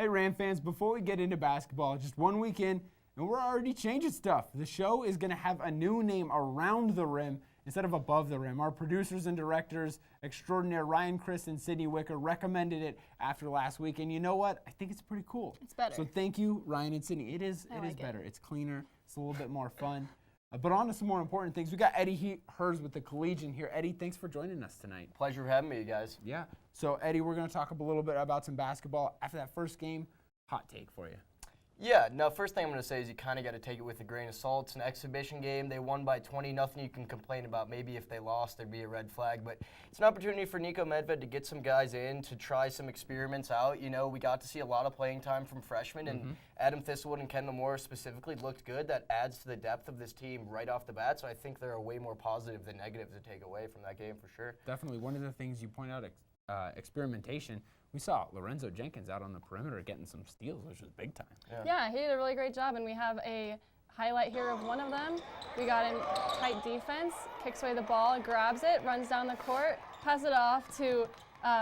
Hey, Ram fans, before we get into basketball, just 1 week in, and we're already changing stuff. The show is going to have a new name, Around the Rim, instead of Above the Rim. Our producers and directors extraordinaire, Ryan, Chris, and Sydney Wicker, recommended it after last week. And you know what? I think it's pretty cool. It's better. So thank you, Ryan and Sydney. It is better. It's cleaner. It's a little bit more fun. But on to some more important things. We got Eddie Herz with the Collegian here. Eddie, thanks for joining us tonight. Pleasure for having me, you guys. Yeah. So, Eddie, we're going to talk a little bit about some basketball. After that first game, hot take for you. Yeah, no, first thing I'm going to say is you kind of got to take it with a grain of salt. It's an exhibition game. They won by 20. Nothing you can complain about. Maybe if they lost, there'd be a red flag. But it's an opportunity for Niko Medved to get some guys in, to try some experiments out. You know, we got to see a lot of playing time from freshmen, and Adam Thistlewood and Kendall Moore specifically looked good. That adds to the depth of this team right off the bat. So I think there are way more positive than negative to take away from that game for sure. Definitely. One of the things you point out, experimentation. We saw Lorenzo Jenkins out on the perimeter getting some steals, which was big time. Yeah, he did a really great job, and we have a highlight here of one of them. We got in tight defense, kicks away the ball, grabs it, runs down the court, passes it off to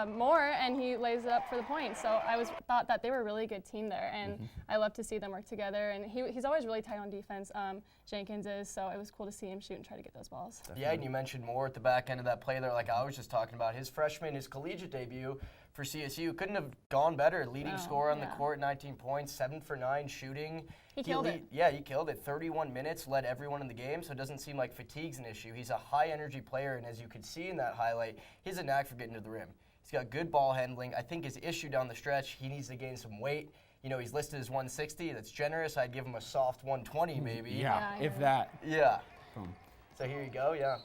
Moore, and he lays it up for the point. So I thought that they were a really good team there, and I love to see them work together. And he's always really tight on defense, Jenkins is, so it was cool to see him shoot and try to get those balls. Definitely. Yeah, and you mentioned Moore at the back end of that play there, like I was just talking about. His collegiate debut for CSU couldn't have gone better. Leading scorer on the court, 19 points, 7 for 9 shooting. He killed it. Yeah, he killed it. 31 minutes, led everyone in the game, so it doesn't seem like fatigue's an issue. He's a high-energy player, and as you could see in that highlight, he has a knack for getting to the rim. He's got good ball handling. I think his issue down the stretch, he needs to gain some weight. You know, he's listed as 160. That's generous. I'd give him a soft 120 maybe. Yeah, if that. Yeah. Boom. So here you go, yeah.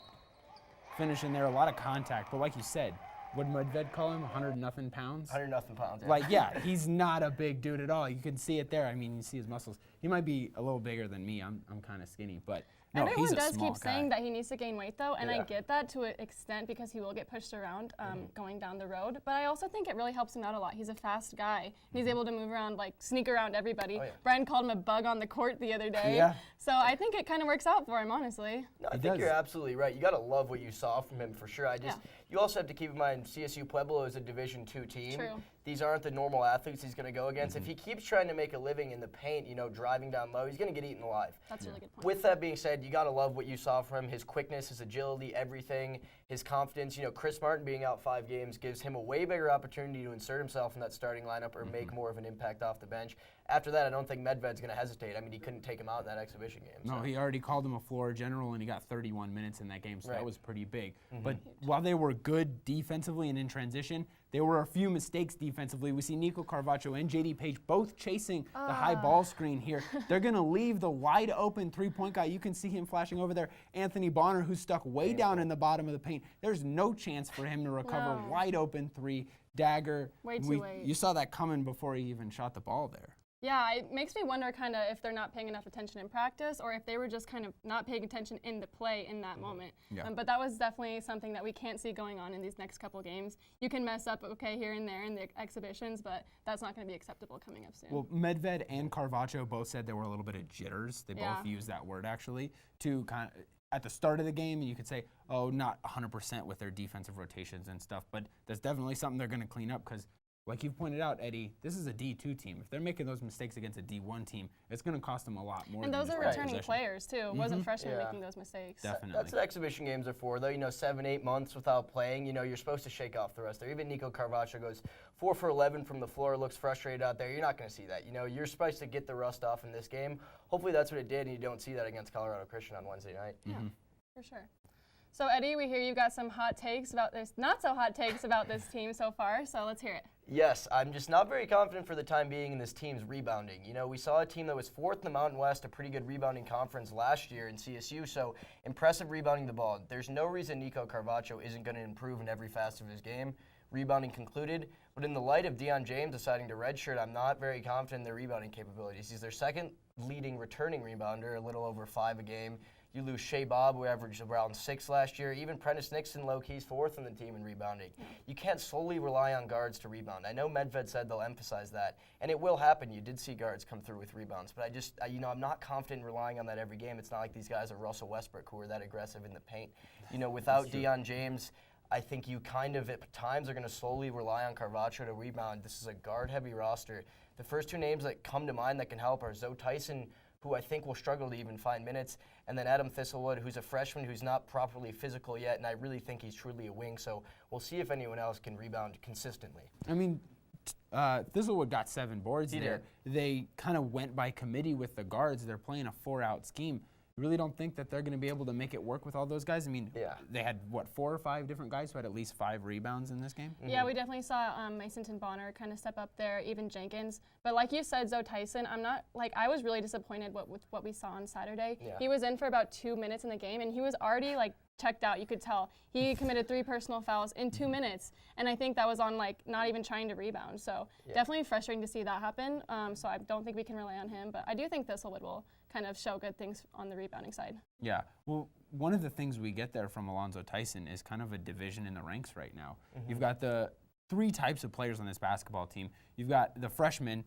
Finishing there, a lot of contact. But like you said, would Medved call him 100-nothing pounds? 100-nothing pounds, yeah. Like, yeah, he's not a big dude at all. You can see it there. I mean, you see his muscles. He might be a little bigger than me. I'm kind of skinny, but no, Everyone he's a does small keep guy. saying that he needs to gain weight, though, and Yeah. I get that to an extent because he will get pushed around going down the road. But I also think it really helps him out a lot. He's a fast guy. He's able to move around, like sneak around everybody. Oh, yeah. Bryan called him a bug on the court the other day. Yeah. So I think it kind of works out for him, honestly. No, I He think does. you're absolutely right. You got to love what you saw from him for sure. You also have to keep in mind CSU Pueblo is a Division II team. True. These aren't the normal athletes he's going to go against. If he keeps trying to make a living in the paint, you know, driving down low, he's going to get eaten alive. That's a really good point. With that being said, you got to love what you saw from him. His quickness, his agility, everything, his confidence. You know, Chris Martin being out 5 games gives him a way bigger opportunity to insert himself in that starting lineup or make more of an impact off the bench. After that, I don't think Medved's going to hesitate. I mean, he couldn't take him out in that exhibition game. No, so. he already called him a floor general, and he got 31 minutes in that game, so Right. that was pretty big. But while they were good defensively and in transition, there were a few mistakes defensively. We see Nico Carvacho and JD Page both chasing the high ball screen here. They're going to leave the wide open three-point guy. You can see him flashing over there. Anthony Bonner, who's stuck way down in the bottom of the paint. There's no chance for him to recover. No. Wide open three, dagger. Way too late. You saw that coming before he even shot the ball there. Yeah, it makes me wonder kind of if they're not paying enough attention in practice or if they were just kind of not paying attention in the play in that moment. Yeah. But that was definitely something that we can't see going on in these next couple games. You can mess up, okay, here and there in the exhibitions, but that's not going to be acceptable coming up soon. Well, Medved and Carvacho both said there were a little bit of jitters. They both used that word, actually, to kind of at the start of the game, and you could say, oh, not 100% with their defensive rotations and stuff, but that's definitely something they're going to clean up because, like you've pointed out, Eddie, this is a D2 team. If they're making those mistakes against a D1 team, it's going to cost them a lot more. And than those just are one returning possession. players, too. It wasn't freshmen Yeah. making those mistakes. Definitely. That's what exhibition games are for, though. You know, 7-8 months without playing, you know, you're supposed to shake off the rest there. Even Nico Carvacho goes 4 for 11 from the floor, looks frustrated out there. You're not going to see that. You know, you're supposed to get the rust off in this game. Hopefully that's what it did, and you don't see that against Colorado Christian on Wednesday night. Yeah, for sure. So, Eddie, we hear you've got some hot takes about this, not so hot takes about this team so far, so let's hear it. Yes, I'm just not very confident for the time being in this team's rebounding. You know, we saw a team that was 4th in the Mountain West, a pretty good rebounding conference last year in CSU, so impressive rebounding the ball. There's no reason Nico Carvacho isn't going to improve in every facet of his game, rebounding concluded. But in the light of Deion James deciding to redshirt, I'm not very confident in their rebounding capabilities. He's their second leading returning rebounder, a little over 5 a game. You lose Shea Bob, who averaged around 6 last year. Even Prentice Nixon, low-key's 4th in the team in rebounding. You can't solely rely on guards to rebound. I know Medved said they'll emphasize that, and it will happen. You did see guards come through with rebounds, but I'm not confident in relying on that every game. It's not like these guys are Russell Westbrook who are that aggressive in the paint. You know, without Deion James, I think you kind of at times are going to slowly rely on Carvacho to rebound. This is a guard-heavy roster. The first two names that come to mind that can help are Zoe Tyson, who I think will struggle to even find minutes, and then Adam Thistlewood, who's a freshman who's not properly physical yet, and I really think he's truly a wing. So we'll see if anyone else can rebound consistently. I mean, Thistlewood got 7 boards He there. They kind of went by committee with the guards. They're playing a 4-out scheme. Really don't think that they're going to be able to make it work with all those guys. I mean, they had, 4 or 5 different guys who had at least 5 rebounds in this game? Yeah, we definitely saw Masinton-Bonner kind of step up there, even Jenkins. But like you said, Zoe Tyson, I was really disappointed with what we saw on Saturday. Yeah. He was in for about 2 minutes in the game, and he was already checked out. You could tell. He committed 3 personal fouls in 2 minutes, and I think that was on not even trying to rebound. So definitely frustrating to see that happen. So I don't think we can rely on him, but I do think Thistlewood will kind of show good things on the rebounding side. Yeah. Well, one of the things we get there from Alonzo Tyson is kind of a division in the ranks right now. You've got the 3 types of players on this basketball team. You've got the freshmen,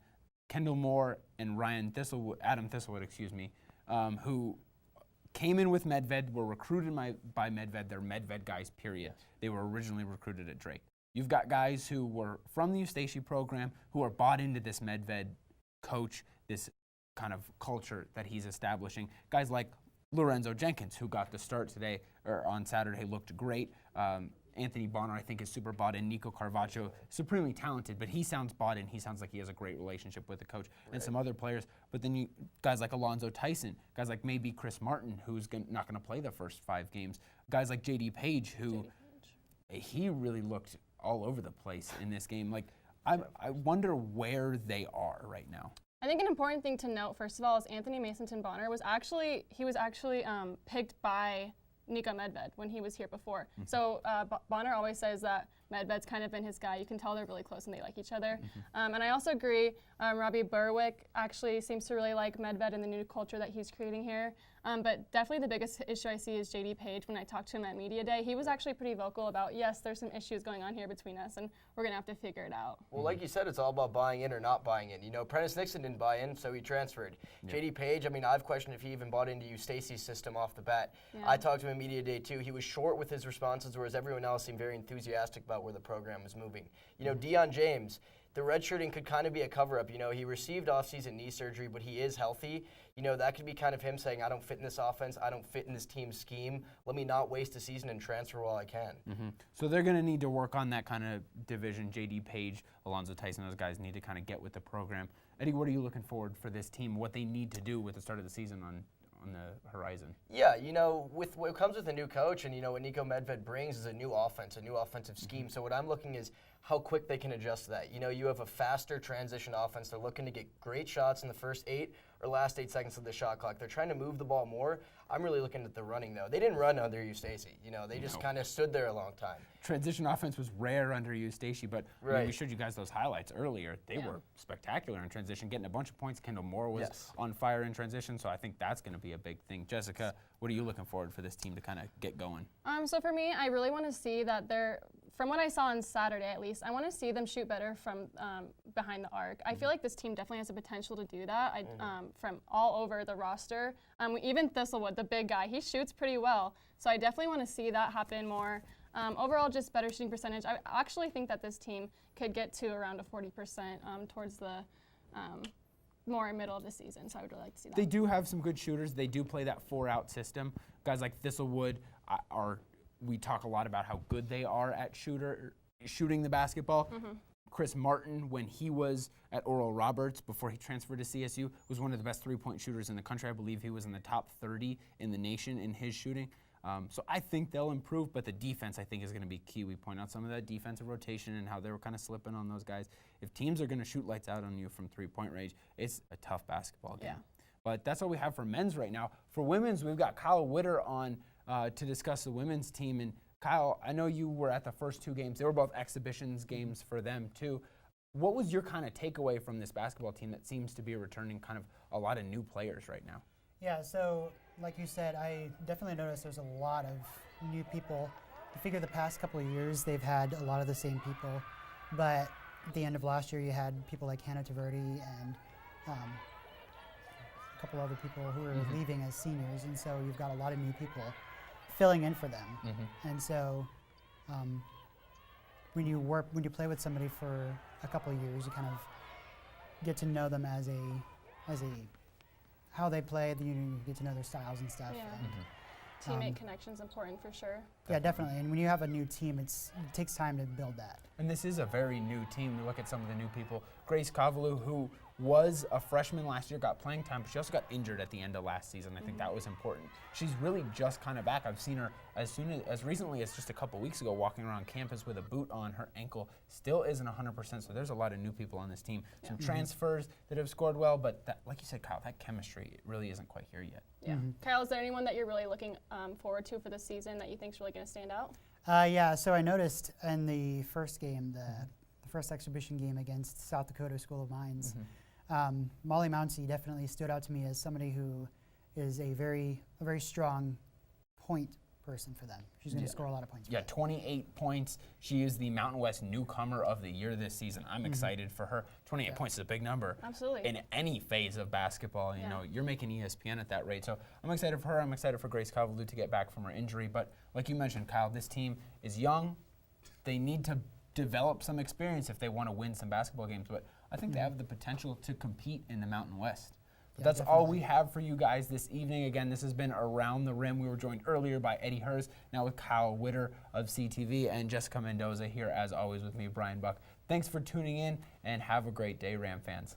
Kendall Moore and Adam Thistlewood, who came in with Medved, were recruited by Medved. They're Medved guys, period. They were originally recruited at Drake. You've got guys who were from the Eustachy program who are bought into this Medved coach, this kind of culture that he's establishing. Guys like Lorenzo Jenkins, who got the start today or on Saturday, looked great. Anthony Bonner, I think, is super bought in. Nico Carvaccio, supremely talented, but he sounds bought in. He sounds like he has a great relationship with the coach and some other players. But then guys like Alonzo Tyson, guys like maybe Chris Martin, who's not going to play the first 5 games. Guys like JD Page, who he really looked all over the place in this game. I wonder where they are right now. I think an important thing to note, first of all, is Anthony Masinton-Bonner was actually picked by Nico Medved when he was here before. So Bonner always says that Medved's kind of been his guy. You can tell they're really close and they like each other. And I also agree, Robbie Berwick actually seems to really like Medved and the new culture that he's creating here. But definitely the biggest issue I see is JD Page. When I talked to him at Media Day, he was actually pretty vocal about, yes, there's some issues going on here between us, and we're going to have to figure it out. Well, like you said, it's all about buying in or not buying in. You know, Prentice Nixon didn't buy in, so he transferred. JD Page, I mean, I've questioned if he even bought into Eustachy's system off the bat. I talked to him at Media Day, too. He was short with his responses, whereas everyone else seemed very enthusiastic about where the program was moving. You know, Deion James, the redshirting could kind of be a cover-up. You know, he received off-season knee surgery, but he is healthy. You know, that could be kind of him saying, I don't fit in this offense, I don't fit in this team's scheme. Let me not waste a season and transfer while I can. So they're going to need to work on that kind of division. JD Page, Alonzo Tyson, those guys need to kind of get with the program. Eddie, what are you looking forward for this team, what they need to do with the start of the season on the horizon? Yeah, you know, with what comes with a new coach, and you know what Nico Medved brings is a new offense, a new offensive scheme. So what I'm looking is how quick they can adjust to that. You know, you have a faster transition offense. They're looking to get great shots in the first 8 or last 8 seconds of the shot clock. They're trying to move the ball more. I'm really looking at the running, though. They didn't run under Eustachy. You know, they just kind of stood there a long time. Transition offense was rare under Eustachy, but I mean, we showed you guys those highlights earlier. They were spectacular in transition, getting a bunch of points. Kendall Moore was on fire in transition, so I think that's going to be a big thing. Jessica, what are you looking forward for this team to kind of get going? So for me, I really want to see that from what I saw on Saturday at least, I want to see them shoot better from behind the arc. I feel like this team definitely has the potential to do that from all over the roster. Even Thistlewood, the big guy, he shoots pretty well. So I definitely want to see that happen more. Overall, just better shooting percentage. I actually think that this team could get to around a 40% towards the more middle of the season, so I would really like to see that. They do have some good shooters. They do play that 4-out system. Guys like Thistlewood we talk a lot about how good they are at shooting the basketball. Chris Martin, when he was at Oral Roberts before he transferred to CSU, was one of the best 3-point shooters in the country. I believe he was in the top 30 in the nation in his shooting. So I think they'll improve, but the defense I think is going to be key. We point out some of that defensive rotation and how they were kind of slipping on those guys. If teams are going to shoot lights out on you from 3-point range, it's a tough basketball game. But that's all we have for men's right now. For women's, we've got Kyle Witter on to discuss the women's team. And Kyle, I know you were at the first 2 games. They were both exhibitions games for them too. What was your kind of takeaway from this basketball team that seems to be returning kind of a lot of new players right now? Yeah, so like you said, I definitely noticed there's a lot of new people. I figure the past couple of years they've had a lot of the same people, but at the end of last year you had people like Hannah Taverdi and a couple other people who were leaving as seniors, and so you've got a lot of new people filling in for them. And so when you play with somebody for a couple of years, you kind of get to know them as a how they play. You get to know their styles and stuff. Yeah. And, Teammate connection's important for sure. yeah, definitely. And when you have a new team, it takes time to build that. And this is a very new team. We look at some of the new people. Grace Kavalu, who was a freshman last year, got playing time, but she also got injured at the end of last season. I think that was important. She's really just kind of back. I've seen her as recently as just a couple weeks ago walking around campus with a boot on. Her ankle still isn't 100%, so there's a lot of new people on this team. Some transfers that have scored well, but that, like you said, Kyle, that chemistry it really isn't quite here yet. Yeah. Kyle, is there anyone that you're really looking forward to for this season that you think is really going to stand out? Yeah, so I noticed in the first game, the first exhibition game against South Dakota School of Mines, Molly Mouncey definitely stood out to me as somebody who is a very strong point person for them. She's going to score a lot of points. Yeah, 28 points. She is the Mountain West Newcomer of the Year this season. I'm excited for her. 28 points is a big number. Absolutely. In any phase of basketball, you know, you're making ESPN at that rate. So I'm excited for her. I'm excited for Grace Kavalu to get back from her injury. But like you mentioned, Kyle, this team is young. They need to develop some experience if they want to win some basketball games. But I think they have the potential to compete in the Mountain West. But that's all we have for you guys this evening. Again, this has been Around the Rim. We were joined earlier by Eddie Herz, now with Kyle Witter of CTV, and Jessica Mendoza here, as always, with me, Brian Buck. Thanks for tuning in, and have a great day, Ram fans.